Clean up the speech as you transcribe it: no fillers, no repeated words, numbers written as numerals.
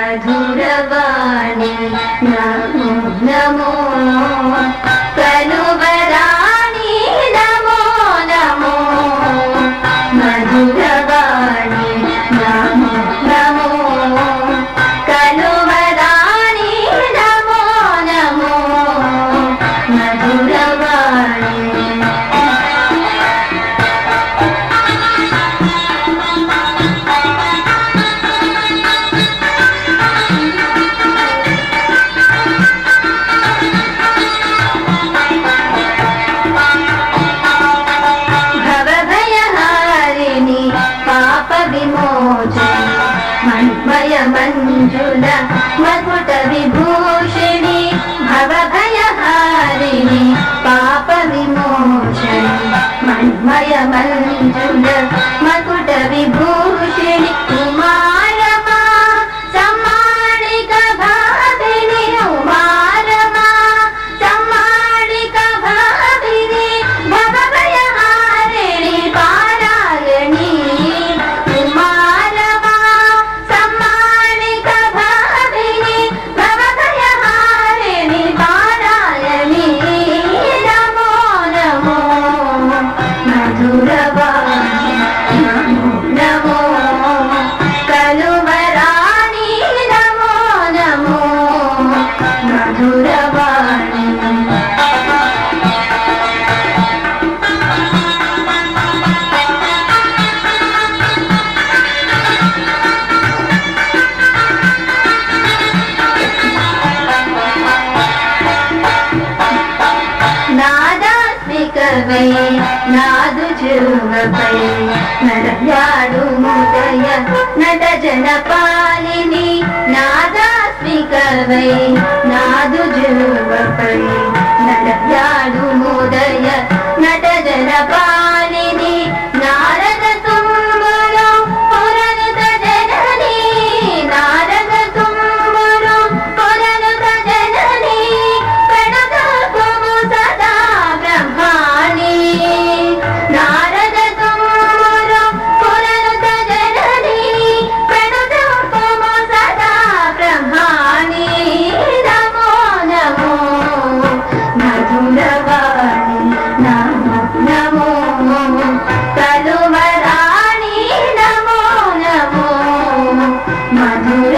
मधुरवाणी नमो नमो कलुवराणी नमो नमो मधुरवाणी नमो नमो कलुवराणी नमो नमो मधुरवाणी मन्मय मंजुल मकुट विभूषिणी भवभयहारिणी पाप विमोचनी मन्मय मंजुल मकुट विभूषिणी उमारमा सम्मानिक भाविनी उमारमा सम्मानिक भाविनी भवभयहारिणी पारायणी नादु जीवपै नरयाडु मुदय नट जनपालिनी नादास्मिकवै नादु जीवपै नरयाडु मुदय नट जनपालिनी नारद तुम्बुरु पुरनुत जननी नारद तुम्बुरु पुरनुत जननी प्रणतपुमु सदा ब्रह्माणि नारद तुम्बुरु पुरनुत जननी प्रणतपुमु सदा ब्रह्माणि नमो नमो मधुरवाणी नमो नमो कलुवराणी नमो नमो मधुर